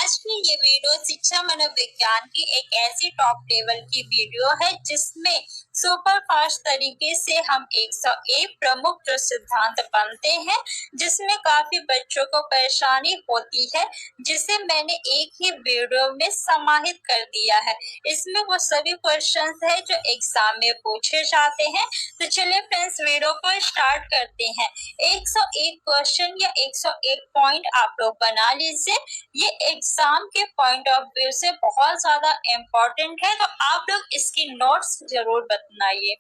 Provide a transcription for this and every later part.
आज की ये वीडियो शिक्षा मनोविज्ञान की एक ऐसी टॉप लेवल की वीडियो है जिसमें सुपर फास्ट तरीके से हम 101 प्रमुख जो सिद्धांत बनते हैं जिसमें काफी बच्चों को परेशानी होती है, जिसे मैंने एक ही वीडियो में समाहित कर दिया है। इसमें वो सभी क्वेश्चंस है जो एग्जाम में पूछे जाते हैं। तो चलिए फ्रेंड्स, वीडियो को स्टार्ट करते हैं। 101 क्वेश्चन या 101 पॉइंट आप लोग बना लीजिए। ये एग्जाम के पॉइंट ऑफ व्यू से बहुत ज्यादा इम्पोर्टेंट है, तो आप लोग इसकी नोट्स जरूर बनाइए।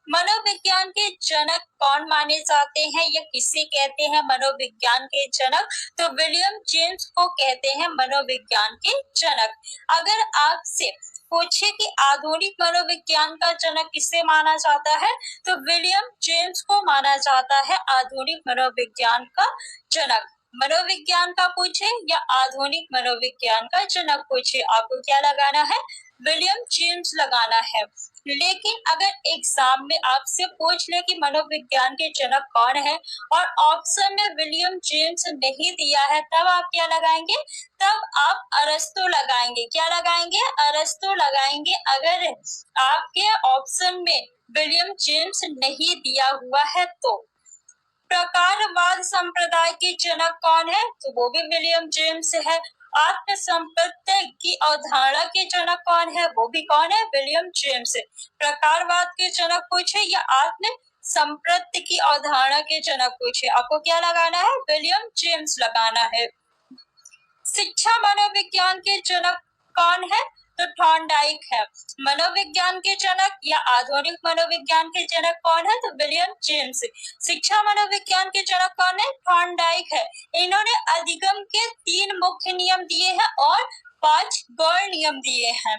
मनोविज्ञान के जनक कौन माने जाते हैं या किसे कहते हैं मनोविज्ञान के जनक? तो विलियम जेम्स को कहते हैं मनोविज्ञान के जनक। अगर आपसे पूछे कि आधुनिक मनोविज्ञान का जनक किसे माना जाता है, तो विलियम जेम्स को माना जाता है आधुनिक मनोविज्ञान का जनक। मनोविज्ञान का पूछे या आधुनिक मनोविज्ञान का जनक पूछे, आपको क्या लगाना है? विलियम जेम्स लगाना है। लेकिन अगर एग्जाम में आपसे पूछ ले कि मनोविज्ञान के जनक कौन है और ऑप्शन में विलियम जेम्स नहीं दिया है, तब आप क्या लगाएंगे? तब आप अरस्तु लगाएंगे। क्या लगाएंगे? अरस्तु लगाएंगे। अगर आपके ऑप्शन में विलियम जेम्स नहीं दिया हुआ है तो। प्रकारवाद संप्रदाय के जनक कौन है? तो वो भी विलियम जेम्स है। आत्म संपत्ति की अवधारणा के जनक कौन है? वो भी कौन है? William James. प्रकारवाद के जनक पूछे या आत्म संपत्ति की अवधारणा के जनक पूछे, आपको क्या लगाना है? विलियम जेम्स लगाना है। शिक्षा मनोविज्ञान के जनक कौन है? तो थॉर्नडाइक है। मनोविज्ञान के जनक या आधुनिक मनोविज्ञान के जनक कौन है? तो विलियम जेम्स। शिक्षा मनोविज्ञान के जनक कौन है? थॉर्नडाइक है। इन्होंने अधिगम के 3 मुख्य नियम दिए हैं और 5 गौण नियम दिए हैं।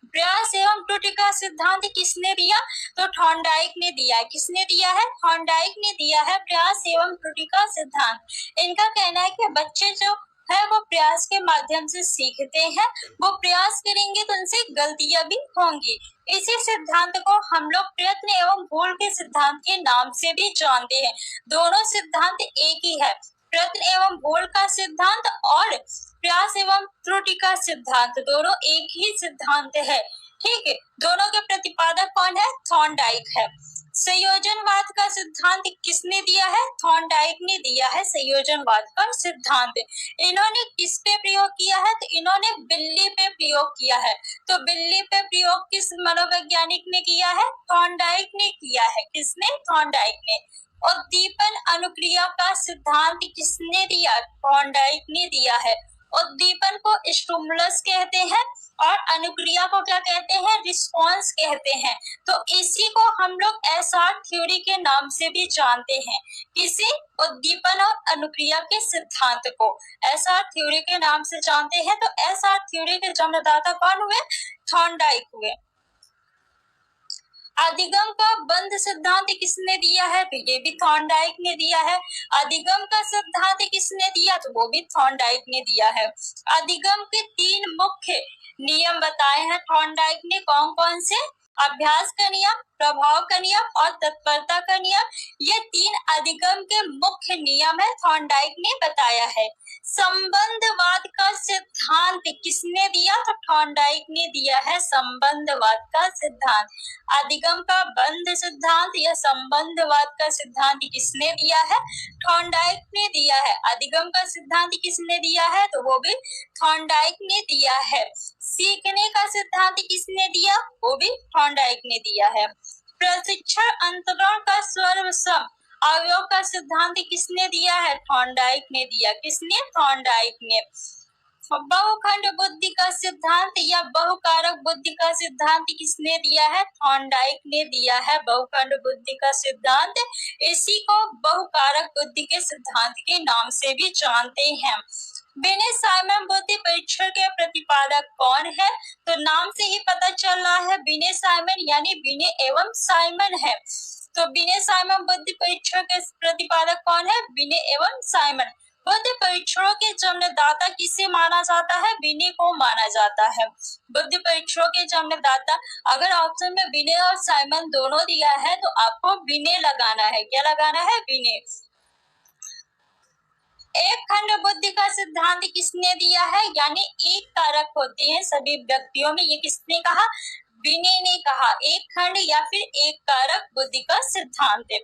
प्रयास एवं त्रुटि का सिद्धांत किसने दिया? तो थॉर्नडाइक ने दिया है। किसने दिया है? थॉर्नडाइक ने दिया है प्रयास एवं त्रुटि का सिद्धांत। इनका कहना है कि बच्चे जो है वो प्रयास के माध्यम से सीखते हैं, वो प्रयास करेंगे तो उनसे गलतियां भी होंगी। इसी सिद्धांत को हम लोग प्रयत्न एवं भूल के सिद्धांत के नाम से भी जानते हैं। दोनों सिद्धांत एक ही है, प्रयत्न एवं भूल का सिद्धांत और प्रयास एवं त्रुटि का सिद्धांत, दोनों एक ही सिद्धांत है। ठीक है, दोनों के प्रतिपादक कौन है? थॉर्नडाइक है। संयोजनवाद का सिद्धांत किसने दिया है? थॉर्नडाइक ने दिया है संयोजनवाद का सिद्धांत। इन्होंने किस पे प्रयोग किया है? तो इन्होंने बिल्ली पे प्रयोग किया है। तो बिल्ली पे प्रयोग किस मनोवैज्ञानिक ने किया है? थॉर्नडाइक ने किया है। किसने? थॉर्नडाइक ने। उद्दीपन अनुक्रिया का सिद्धांत किसने दिया? थॉर्नडाइक ने दिया है। उद्दीपन को स्टिमुलस कहते हैं और अनुक्रिया को क्या कहते हैं? रिस्पॉन्स कहते हैं। तो इसी को हम लोग एसआर थ्योरी के नाम से भी जानते हैं। किसी उद्दीपन और अनुक्रिया के सिद्धांत को एसआर थ्योरी के नाम से जानते हैं। तो एसआर थ्योरी के जन्मदाता कौन हुए? थॉर्नडाइक हुए। अधिगम का बंध सिद्धांत किसने दिया है? तो ये भी थॉर्नडाइक ने दिया है। अधिगम का सिद्धांत किसने दिया? तो वो भी थॉर्नडाइक ने दिया है। अधिगम के 3 मुख्य नियम बताए हैं थॉर्नडाइक ने। कौन कौन से? अभ्यास का नियम, प्रभाव का नियम और तत्परता का नियम। ये 3 अधिगम के मुख्य नियम है, थॉर्नडाइक ने बताया है। संबंधवाद का सिद्धांत किसने दिया? तो थॉर्नडाइक ने दिया है संबंधवाद का सिद्धांत। अधिगम का बंध सिद्धांत या संबंधवाद का सिद्धांत किसने दिया है? थॉर्नडाइक ने दिया है। अधिगम का सिद्धांत किसने दिया है? तो वो भी थॉर्नडाइक ने दिया है। सीखने का सिद्धांत किसने दिया? वो भी थॉर्नडाइक ने दिया है। प्रशिक्षण अंतरण का सर्वसम अवयव का सिद्धांत किसने दिया है? थॉर्नडाइक ने दिया। किसने? थॉर्नडाइक ने। बहुखंड बुद्धि का सिद्धांत या बहुकारक बुद्धि का सिद्धांत किसने दिया है? थॉर्नडाइक ने दिया है बहुखंड बुद्धि का सिद्धांत। इसी को बहुकारक बुद्धि के सिद्धांत के नाम से भी जानते हैं। बिने साइमन बुद्धि परीक्षण के प्रतिपादक कौन है? तो नाम से ही पता चल रहा है, बिने साइमन यानी बिने एवं साइमन है। तो बिने साइमन बुद्धि परीक्षण के प्रतिपादक कौन है? बिने एवं साइमन। बुद्धि परीक्षणों के जन्मदाता किसे माना जाता है? बिने को माना जाता है। बुद्धि परीक्षणों के जन्मदाता, अगर ऑप्शन में बिने और साइमन दोनों दिया है तो आपको बिने लगाना है। क्या लगाना है? बिने। एक खंड बुद्धि का सिद्धांत किसने दिया है? यानी एक कारक होते हैं सभी व्यक्तियों में, ये किसने कहा? विनय ने कहा। एक खंड या फिर एक कारक बुद्धि का सिद्धांत है।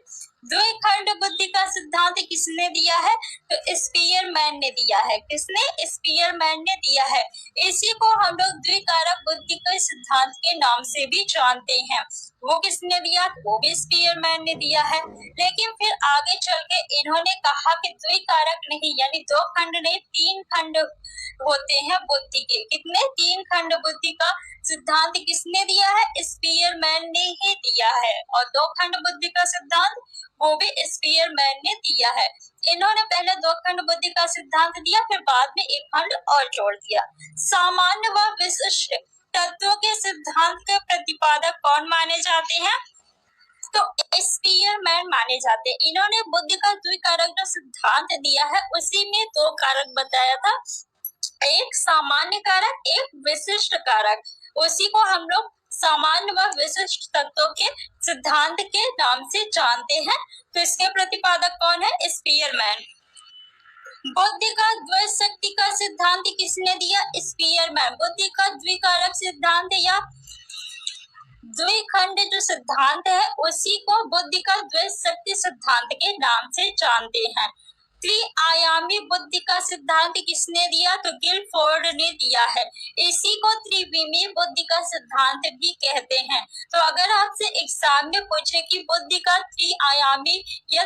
द्विखंड बुद्धि का सिद्धांत किसने दिया है? तो स्पीयरमैन ने दिया है। किसने? स्पीयरमैन ने दिया है। इसी को हम लोग द्विकारक बुद्धि के सिद्धांत के नाम से भी जानते हैं। वो किसने दिया? वो भी स्पीयरमैन ने दिया है। लेकिन फिर आगे चल के इन्होंने कहा कि द्विकारक नहीं, यानी दो खंड नहीं, तीन खंड होते हैं बुद्धि के। कितने? तीन खंड बुद्धि का सिद्धांत किसने दिया है? स्पीयरमैन ने ही दिया है। और दो खंड बुद्धि का सिद्धांत वो भी स्पीयरमैन ने दिया है। इन्होंने पहले दो खंड बुद्धि का सिद्धांत दिया, फिर बाद में एक खंड और जोड़ दिया। सामान्य व विशिष्ट तत्वों के सिद्धांत के प्रतिपादक कौन माने जाते हैं? तो स्पीयरमैन माने जाते हैं। इन्होंने बुद्धि का द्विकारक जो सिद्धांत दिया है उसी में दो कारक बताया था, एक सामान्य कारक, एक विशिष्ट कारक। उसी को हम लोग सामान्य व विशिष्ट तत्वों के सिद्धांत के नाम से जानते हैं। तो इसके प्रतिपादक कौन है? स्पीयरमैन। बुद्धि का द्विशक्ति का सिद्धांत किसने दिया? स्पीयरमैन। बुद्धि का द्विकारक सिद्धांत या द्विखंड जो सिद्धांत है उसी को बुद्धि का द्विशक्ति सिद्धांत के नाम से जानते हैं। त्रिआयामी बुद्धि का सिद्धांत किसने दिया? तो गिलफोर्ड ने दिया है। इसी को त्रिविमीय बुद्धि का सिद्धांत भी कहते हैं। तो अगर आपसे एग्जाम में पूछे कि बुद्धि का त्रिआयामी या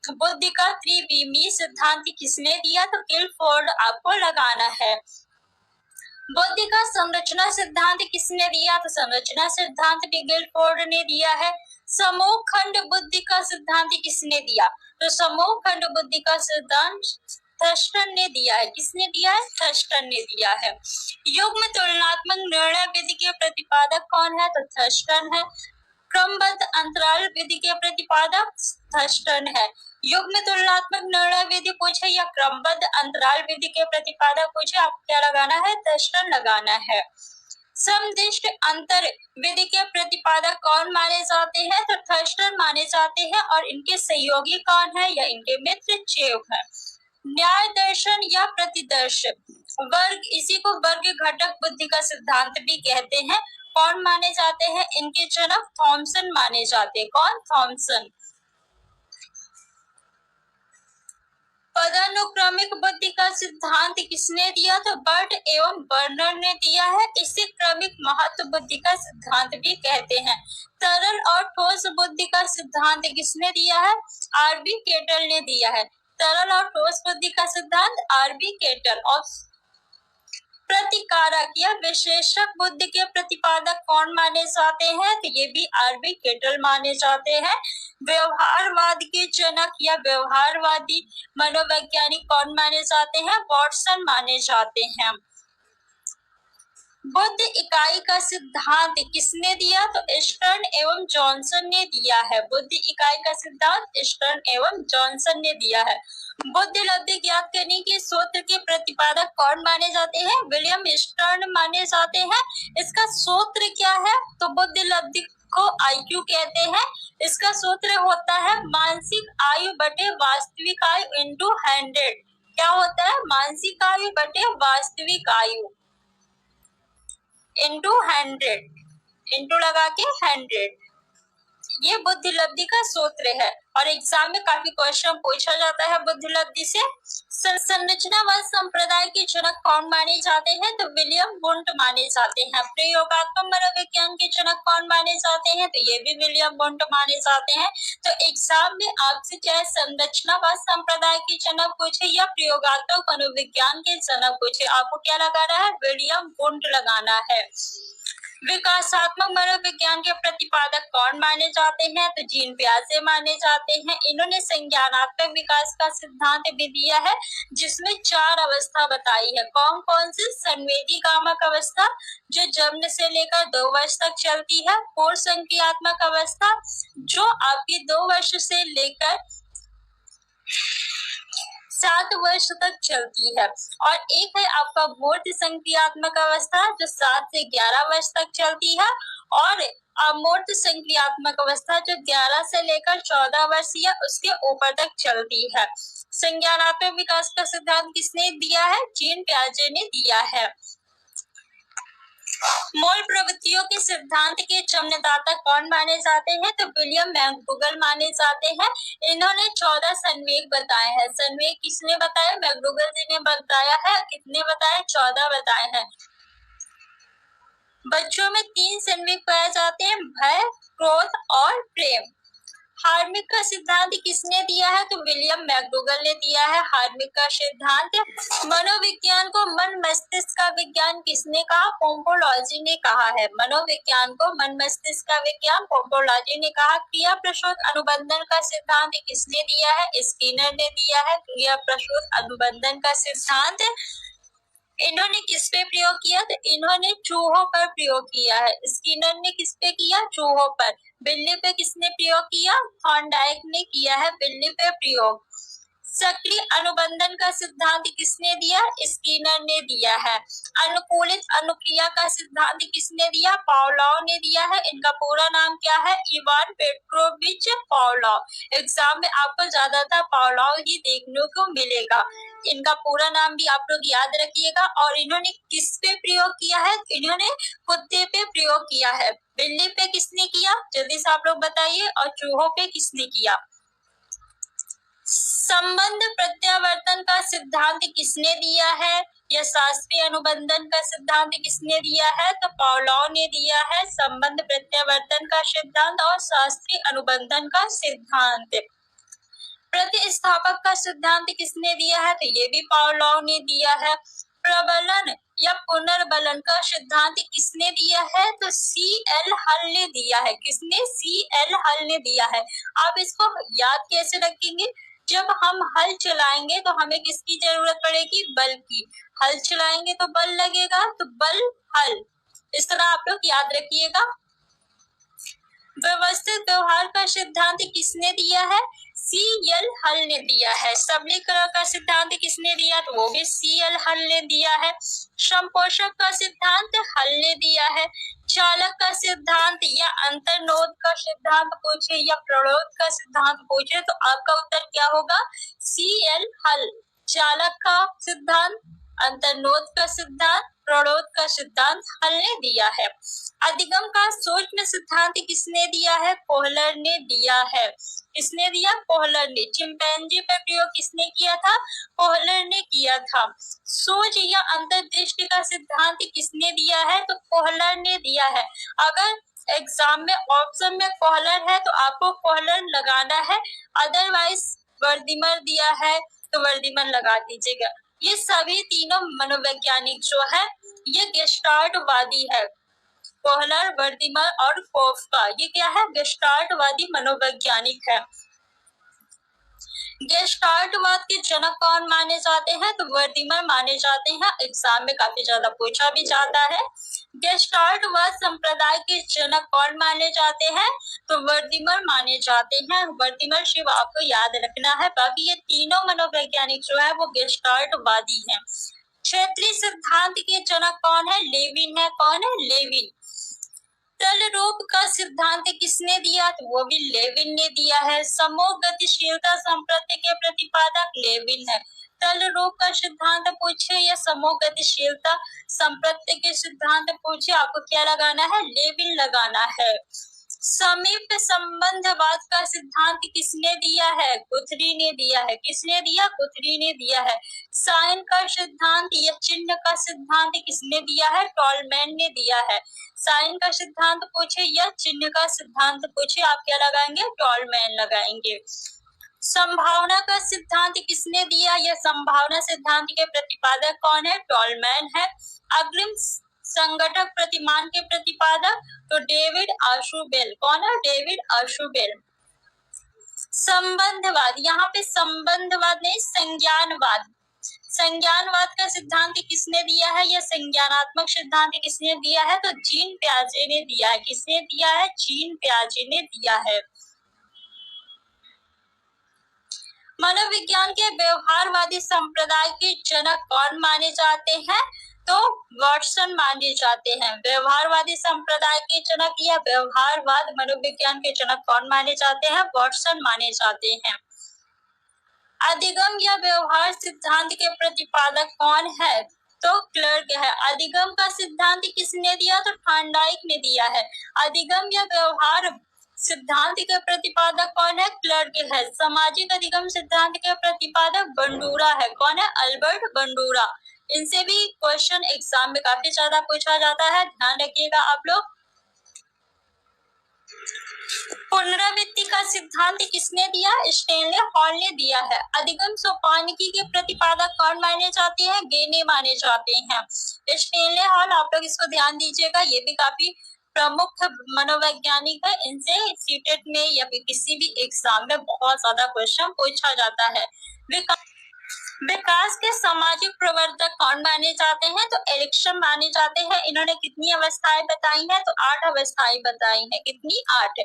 बुद्धि का त्रिविमीय सिद्धांत किसने दिया, तो गिलफोर्ड आपको लगाना है। बुद्धि का संरचना सिद्धांत किसने दिया? तो संरचना सिद्धांत भी गिलफोर्ड ने दिया है। समूह खंड बुद्धि का सिद्धांत किसने दिया? तो समूह खंड बुद्धि का सिद्धांत थर्स्टन ने दिया है। किसने दिया है? थर्स्टन ने दिया है। युग्म तुलनात्मक निर्णय विधि के प्रतिपादक कौन है? तो थर्स्टन है। क्रमबद्ध अंतराल विधि के प्रतिपादक थर्स्टन है। युग्म तुलनात्मक निर्णय विधि पूछे या क्रमबद्ध अंतराल विधि के प्रतिपादक पूछे, आपको क्या लगाना है? थर्स्टन लगाना है। समदिष्ट अंतर विधि के प्रतिपादक कौन माने जाते हैं? तो थर्स्टन माने जाते हैं। और इनके सहयोगी कौन है या इनके मित्र चेव है। न्याय दर्शन या प्रतिदर्श वर्ग, इसी को वर्ग घटक बुद्धि का सिद्धांत भी कहते हैं। कौन माने जाते हैं? इनके जनक थॉमसन माने जाते हैं। कौन? थॉमसन। पदानुक्रमिक बुद्धि का सिद्धांत किसने दिया? तो बर्ट एवं बर्नर ने दिया है। इसे क्रमिक महत्व बुद्धि का सिद्धांत भी कहते हैं। तरल और ठोस बुद्धि का सिद्धांत किसने दिया है? आरबी केटल ने दिया है। तरल और ठोस बुद्धि का सिद्धांत आरबी केटल। और प्रतिकारक या विशेषक बुद्धि के प्रतिपादक कौन माने जाते हैं? तो ये भी आरबी केटल माने जाते हैं। व्यवहारवाद के जनक या व्यवहारवादी मनोवैज्ञानिक कौन माने जाते हैं? वॉटसन माने जाते हैं। बुद्धि इकाई का सिद्धांत किसने दिया? तो स्टर्न एवं जॉनसन ने दिया है। बुद्धि इकाई का सिद्धांत स्टर्न एवं जॉनसन ने दिया है। बुद्धि लब्धि ज्ञात करने के सूत्र के प्रतिपादक कौन माने जाते हैं? विलियम स्टर्न माने जाते हैं। इसका सूत्र क्या है? तो बुद्धि लब्धि को आईक्यू कहते हैं। इसका सूत्र होता है मानसिक आयु बटे वास्तविक आयु इंटू 100। क्या होता है? मानसिक आयु बटे वास्तविक आयु इंटू 100, इंटू लगा के 100। ये बुद्धि लब्धि का सूत्र है और एग्जाम में काफी क्वेश्चन पूछा जाता है बुद्धि लब्धि से। संरचनावाद संप्रदाय के जनक कौन माने जाते हैं? तो विलियम वुंट माने जाते हैं। प्रयोगात्मक मनोविज्ञान के जनक कौन माने जाते हैं? तो ये भी विलियम वुंट माने जाते हैं। तो एग्जाम में आपसे चाहे संरचनावाद संप्रदाय के जनक पूछे या प्रयोगात्मक मनोविज्ञान के जनक पूछे, आपको क्या लगाना है? विलियम वुंट लगाना है। विकासात्मक मनोविज्ञान के प्रतिपादक कौन माने जाते हैं? तो जीन पियाजे माने जाते हैं। इन्होंने संज्ञानात्मक विकास का सिद्धांत भी दिया है जिसमें 4 अवस्था बताई है। कौन कौन सी? संवेदी कामक अवस्था जो जन्म से लेकर 2 वर्ष तक चलती है। पूर्व संक्रियात्मक अवस्था जो आपकी 2 वर्ष से लेकर 7 वर्ष तक चलती है। और एक है आपका मूर्त संक्रियात्मक अवस्था जो 7 से 11 वर्ष तक चलती है, और अमूर्त संक्रियात्मक अवस्था जो 11 से लेकर 14 वर्ष या उसके ऊपर तक चलती है। संज्ञानात्मक विकास का सिद्धांत किसने दिया है? जीन पियाजे ने दिया है। मूल प्रवृत्तियों के सिद्धांत के जन्मदाता कौन माने जाते हैं? तो विलियम मैकडूगल माने जाते हैं। इन्होंने 14 संवेग बताए हैं। संवेग किसने बताया? मैकडूगल जी ने बताया है। कितने बताए? 14 बताए हैं। बच्चों में 3 संवेग पाए जाते हैं, भय, क्रोध और प्रेम। हार्मिक का सिद्धांत किसने दिया है? तो विलियम मैकडूगल ने दिया है हार्मिक का सिद्धांत। मनोविज्ञान को मन मस्तिष्क का विज्ञान किसने कहा? पोम्पोलॉजी ने कहा है। मनोविज्ञान को मन मस्तिष्क का विज्ञान पोम्पोलॉजी ने कहा। क्रिया प्रसूत अनुबंधन का सिद्धांत किसने दिया है? स्किनर ने दिया है क्रिया प्रसूत अनुबंधन का सिद्धांत। इन्होंने किस पे प्रयोग किया? तो इन्होंने चूहों पर प्रयोग किया है। स्किनर ने किस पे किया? चूहों पर। बिल्ली पे किसने प्रयोग किया? थॉर्नडाइक ने किया है बिल्ली पे प्रयोग। सक्रिय अनुबंधन का सिद्धांत किसने दिया? स्किनर ने दिया है। अनुकूलित अनुक्रिया का सिद्धांत किसने दिया? पावलोव ने दिया है। इनका पूरा नाम क्या है? Ivan Petrovich Pavlov. एग्जाम में आपको ज्यादातर पावलोव ही देखने को मिलेगा। इनका पूरा नाम भी आप लोग याद रखिएगा। और इन्होंने किस पे प्रयोग किया है? इन्होंने कुत्ते पे प्रयोग किया है। बिल्ली पे किसने किया? जल्दी से आप लोग बताइए। और चूहों पे किसने किया? संबंध प्रत्यावर्तन का सिद्धांत किसने दिया है? यह शास्त्रीय अनुबंधन का सिद्धांत किसने दिया है? तो पावलोव ने दिया है संबंध प्रत्यावर्तन का सिद्धांत और शास्त्रीय अनुबंधन का सिद्धांत। प्रतिस्थापक का सिद्धांत किसने दिया है? तो ये भी पावलोव ने दिया है। प्रबलन या पुनर्बलन का सिद्धांत किसने दिया है? तो CL हल ने दिया है। किसने? CL हल ने दिया है। आप इसको याद कैसे रखेंगे? जब हम हल चलाएंगे तो हमें किसकी जरूरत पड़ेगी? बल की। हल चलाएंगे तो बल लगेगा, तो बल हल। इस तरह आप लोग याद रखिएगा। व्यवस्थित व्यवहार का सिद्धांत किसने दिया है? CL हल ने दिया है। सबलीकरण का सिद्धांत किसने दिया? तो वो भी CL हल ने दिया है। संपोषक का सिद्धांत हल ने दिया है। चालक का सिद्धांत या अंतर्नोद का सिद्धांत पूछे या प्रणोद का सिद्धांत पूछे तो आपका उत्तर क्या होगा? CL हल। चालक का सिद्धांत, अंतर्नोद का सिद्धांत, प्रणोद का सिद्धांत हल ने दिया है। अधिगम का सूक्ष्म सिद्धांत किसने दिया है? कोहलर ने दिया है। किसने दिया? कोहलर ने। चिंपैंजी पर प्रयोग किसने किया था? कोहलर ने किया था। सोच या अंतर्दृष्टि का सिद्धांत किसने दिया है? तो कोहलर ने दिया है। अगर एग्जाम में ऑप्शन में कोहलर है तो आपको कोहलर लगाना है, अदरवाइज वर्दिमर दिया है तो वर्दिमर लगा दीजिएगा। ये सभी तीनों मनोवैज्ञानिक जो है ये गेस्टाल्टवादी है। कोहलर, वर्दिमर और कोफ्का, ये क्या है? गेस्टाल्टवादी मनोवैज्ञानिक है। गेस्टाल्टवाद के जनक कौन माने जाते हैं? तो वर्दिमर माने जाते हैं। एग्जाम में काफी ज्यादा पूछा भी जाता है। गेस्टाल्टवाद संप्रदाय के जनक कौन माने जाते हैं? तो वर्दिमर माने जाते हैं। वर्दिमर शिव आपको याद रखना है। बाकी ये तीनों मनोवैज्ञानिक जो है वो गेस्टाल्टवादी हैं। क्षेत्रीय सिद्धांत के जनक कौन है? लेविन है। कौन है? लेविन। तल रूप का सिद्धांत किसने दिया? तो वो भी लेविन ने दिया है। समूह गतिशीलता संप्रत्य के प्रतिपादक लेविन है। तल रूप का सिद्धांत पूछे या समूह गतिशीलता संप्रत्य के सिद्धांत पूछे, आपको क्या लगाना है? लेविन लगाना है। समीप संबंधवाद का सिद्धांत किसने दिया है? गुथरी ने दिया है। किसने दिया? गुथरी ने दिया है। साइन का सिद्धांत या चिन्ह का सिद्धांत किसने दिया है? टॉलमैन ने दिया है। साइन का सिद्धांत पूछे या चिन्ह का सिद्धांत पूछे, आप क्या लगाएंगे? टॉलमैन लगाएंगे। संभावना का सिद्धांत किसने दिया? यह संभावना सिद्धांत के प्रतिपादक कौन है? टॉलमैन है। अग्रिम संगठक प्रतिमान के प्रतिपादक तो डेविड आशुबेल। कौन है? डेविड आशुबेल। संबंधवाद, यहाँ पे संबंधवाद नहीं संज्ञानवाद। संज्ञानवाद का सिद्धांत किसने दिया है? यह संज्ञानात्मक सिद्धांत किसने दिया है? तो जीन पियाजे ने दिया है। किसने दिया है? जीन पियाजे ने दिया है। मनोविज्ञान के व्यवहारवादी संप्रदाय के जनक कौन माने जाते हैं? तो वाटसन माने जाते हैं। व्यवहारवादी संप्रदाय के जनक या व्यवहारवाद मनोविज्ञान के जनक कौन माने जाते हैं? वाटसन माने जाते हैं। अधिगम या व्यवहार सिद्धांत के प्रतिपादक कौन है? तो क्लर्क है। अधिगम का सिद्धांत किसने दिया? तो थॉर्नडाइक ने दिया है। अधिगम या व्यवहार सिद्धांत के प्रतिपादक कौन है? क्लर्क है। सामाजिक अधिगम सिद्धांत के प्रतिपादक बंडूरा है। कौन है? Albert Bandura. इनसे भी क्वेश्चन एग्जाम में काफी ज्यादा पूछा जाता है, ध्यान रखिएगा आप लोग। पुनरावृत्ति का सिद्धांत किसने दिया? स्टेनले हॉल ने दिया है। अधिगम सोपानकी के प्रतिपादक कौन माने जाते हैं? गेने माने जाते हैं। स्टेनले हॉल, आप लोग इसको ध्यान दीजिएगा, ये भी काफी प्रमुख मनोवैज्ञानिक है। इनसे सीटेट में या फिर किसी भी एग्जाम में बहुत ज्यादा क्वेश्चन पूछा जाता है। विकास के सामाजिक प्रवर्तक कौन माने जाते हैं? तो एरिक्सन माने जाते हैं। इन्होंने कितनी अवस्थाएं बताई हैं? तो 8 अवस्थाएं बताई हैं। कितनी? 8।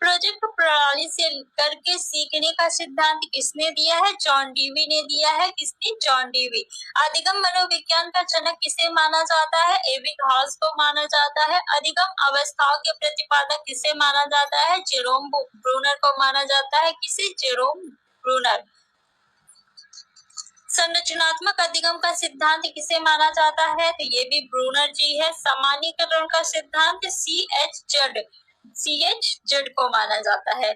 प्रोजेक्ट प्रणाली से करके सीखने का सिद्धांत किसने दिया है? जॉन डीवी ने दिया है। किसने? John Dewey. अधिगम मनोविज्ञान का जनक किसे माना जाता है? एविक हॉस को माना जाता है। अधिगम अवस्थाओं के प्रतिपादक किसे माना जाता है? जेरोम ब्रूनर को माना जाता है। किसे? Jerome Bruner. संरचनात्मक अधिगम का सिद्धांत किसे माना जाता है? तो ये भी ब्रूनर जी है। सामान्यीकरण का सिद्धांत CH को माना जाता है।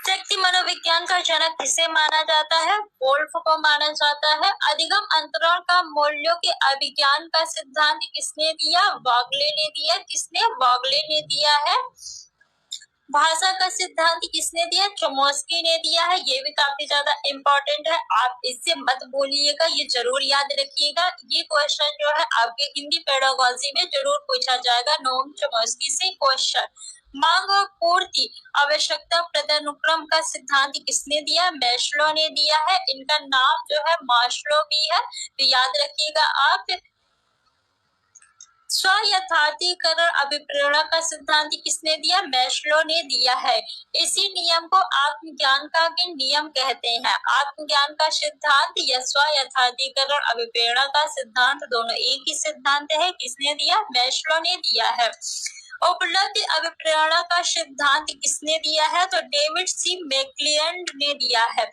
शक्ति मनोविज्ञान का जनक किसे माना जाता है? वोल्फ को माना जाता है। अधिगम अंतराल का मूल्यों के अभिज्ञान का सिद्धांत किसने दिया? वॉगले ने दिया। किसने? वॉगले ने दिया है। भाषा का सिद्धांत किसने दिया? चोमस्की ने दिया है। ये भी काफी ज्यादा इम्पोर्टेंट है, आप इससे मत भूलिएगा, ये जरूर याद रखिएगा। ये क्वेश्चन जो है आपके हिंदी पेडागोजी में जरूर पूछा जाएगा। नोम चोमस्की से क्वेश्चन। मांग और पूर्ति आवश्यकता पदानुक्रम का सिद्धांत किसने दिया? मैस्लो ने दिया है। इनका नाम जो है मास्लो भी है, तो याद रखिएगा आप। स्वयथार्थीकरण अभिप्रेरणा का सिद्धांत किसने दिया? मैस्लो ने दिया है। इसी नियम को आत्मज्ञान का भी नियम कहते हैं। आत्मज्ञान का सिद्धांत या स्वयथार्थीकरण अभिप्रेरणा का सिद्धांत दोनों एक ही सिद्धांत है। किसने दिया? मैस्लो ने दिया है। उपलब्धि अभिप्रेरणा का सिद्धांत किसने दिया है? तो डेविड सी मैक्लियड ने दिया है।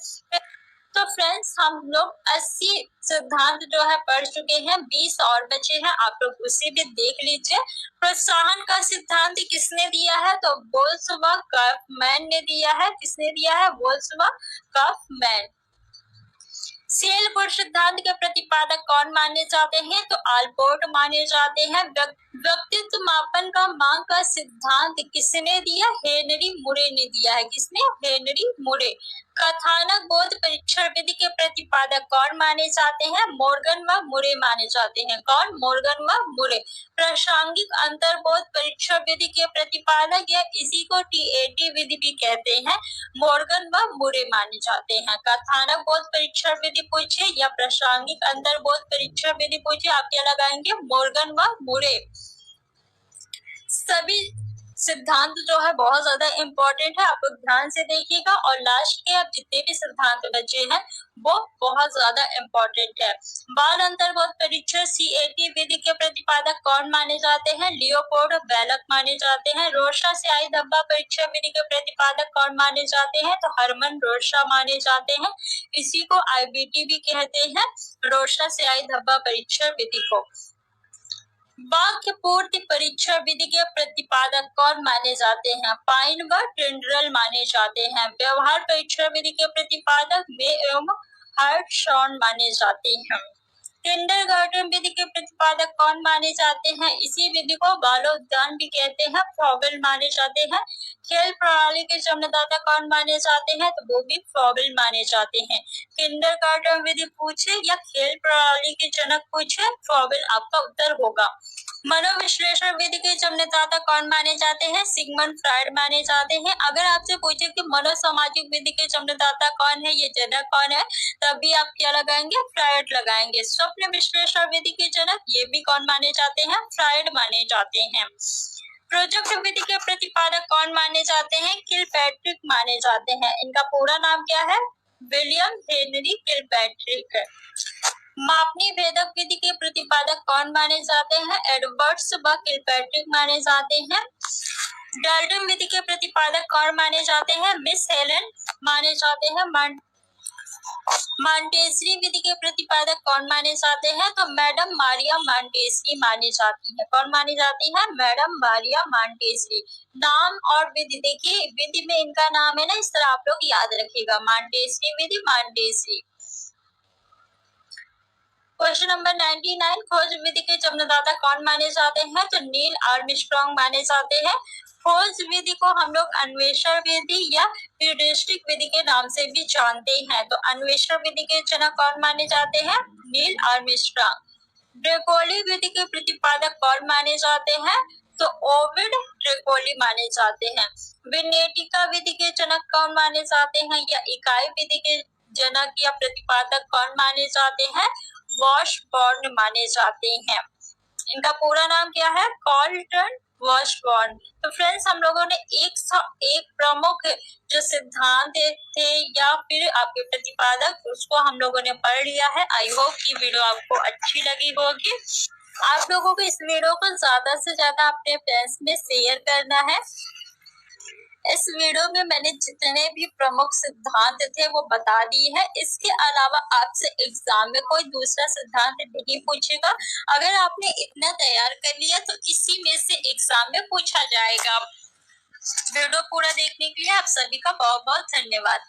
तो फ्रेंड्स, हम लोग 80 सिद्धांत जो है पढ़ चुके हैं, 20 और बचे हैं, आप लोग उसे भी देख लीजिए। प्रोत्साहन का सिद्धांत किसने दिया है? तो बोल्ट्जमैन काउफमैन ने दिया है। किसने दिया है? Boltzmann Kaufman. सेल गुण सिद्धांत के प्रतिपादक कौन माने जाते हैं? तो अल्पोर्ट माने जाते हैं। व्यक्तित्व मापन का मांग का सिद्धांत किसने दिया? हेनरी मुरे ने दिया है। किसने? हेनरी मुरे। कथानक बोध परीक्षण विधि के प्रतिपादक कौन माने जाते हैं? मॉर्गन व मुरे माने जाते हैं। कौन? मॉर्गन व मुरे। प्रासंगिक अंतर्बोध परीक्षण विधि के प्रतिपादक या इसी को TAT विधि भी कहते हैं, मॉर्गन व मुरे माने जाते हैं। कथानक बोध परीक्षण विधि पूछे या प्रासंगिक अंतर्बोध परीक्षण विधि पूछे, आप क्या लगाएंगे? मॉर्गन व मुरे। सभी सिद्धांत जो है बहुत ज्यादा इम्पोर्टेंट है, आप लोग ध्यान से देखिएगा। और लास्ट के अब जितने भी सिद्धांत बचे हैं वो बहुत ज्यादा इम्पोर्टेंट है। बाल अंतर्बोध परीक्षण CAT विधि के प्रतिपादक कौन माने जाते हैं? लियोपोल्ड बेलक माने जाते हैं। रोशा स्याही धब्बा परीक्षण विधि के प्रतिपादक कौन माने जाते हैं? तो हरमन रोशा माने जाते हैं। इसी को IBT भी कहते हैं, रोशा स्याही धब्बा परीक्षण विधि को। वाक्य पूर्ति परीक्षण विधि के प्रतिपादक कौन माने जाते हैं? पाइन व टिंडरल माने जाते हैं। व्यवहार परीक्षण विधि के प्रतिपादक मे एवं हर्टशॉन माने जाते हैं। किंडरगार्टन विधि के प्रतिपादक कौन माने जाते हैं? इसी विधि को बालोद्यान भी कहते हैं। फ्रॉबेल माने जाते हैं। खेल प्रणाली के जन्मदाता कौन माने जाते हैं? तो वो भी फ्रॉबेल माने जाते हैं। किंडरगार्टन विधि पूछे या खेल प्रणाली के जनक पूछे, फ्रॉबेल आपका उत्तर होगा। मनोविश्लेषण विधि के जन्मदाता कौन माने जाते हैं? सिगमंड फ्रायड माने जाते हैं। अगर आपसे पूछे कि मनोसामाजिक विधि के जन्मदाता कौन है, ये जनक कौन है, तभी आप क्या लगाएंगे? फ्रायड लगाएंगे। स्वप्न विश्लेषण विधि के जनक ये भी कौन माने जाते हैं? फ्रायड माने जाते हैं। प्रोजेक्ट विधि के प्रतिपादक कौन माने जाते हैं? किलपैट्रिक माने जाते हैं। इनका पूरा नाम क्या है? William Henry Kilpatrick. मापनीय भेदक विधि के प्रतिपादक कौन माने जाते हैं? एडवर्ड्स व किलपैट्रिक माने जाते हैं। डाल्टन विधि के प्रतिपादक कौन माने जाते हैं? मिस हेलन माने जाते हैं। मॉन्टेसरी विधि के प्रतिपादक कौन माने जाते हैं? तो मैडम मारिया मॉन्टेसरी मानी जाती है। कौन मानी जाती है? Madam Maria Montessori. नाम और विधि, देखिए विधि में इनका नाम है ना, इस तरह आप लोग याद रखिएगा, मॉन्टेसरी विधि, मॉन्टेसरी। क्वेश्चन नंबर 99, खोज विधि के जन्मदाता कौन माने जाते हैं? तो नील आर्मस्ट्रांग माने जाते हैं। खोज विधि को हम लोग अन्वेषण विधि या ह्यूरिस्टिक विधि के नाम से भी जानते हैं। तो अन्वेषण विधि के जनक कौन माने जाते हैं? Neil Armstrong. ड्रेकोली विधि के प्रतिपादक कौन माने जाते हैं? तो ओविड ड्रेकोली माने जाते हैं। विनेटिका विधि के जनक कौन माने जाते हैं? या इकाई विधि के जनक या प्रतिपादक कौन माने जाते हैं? वॉशबॉर्न माने जाते हैं। इनका पूरा नाम क्या है? कार्लटन वॉशबॉर्न। तो फ्रेंड्स, हम लोगों ने 101 प्रमुख जो सिद्धांत थे या फिर आपके प्रतिपादक, उसको हम लोगों ने पढ़ लिया है। आई होप कि वीडियो आपको अच्छी लगी होगी। आप लोगों को इस वीडियो को ज्यादा से ज्यादा अपने फ्रेंड्स में शेयर करना है। इस वीडियो में मैंने जितने भी प्रमुख सिद्धांत थे वो बता दिए हैं। इसके अलावा आपसे एग्जाम में कोई दूसरा सिद्धांत नहीं पूछेगा। अगर आपने इतना तैयार कर लिया तो इसी में से एग्जाम में पूछा जाएगा। वीडियो पूरा देखने के लिए आप सभी का बहुत बहुत धन्यवाद।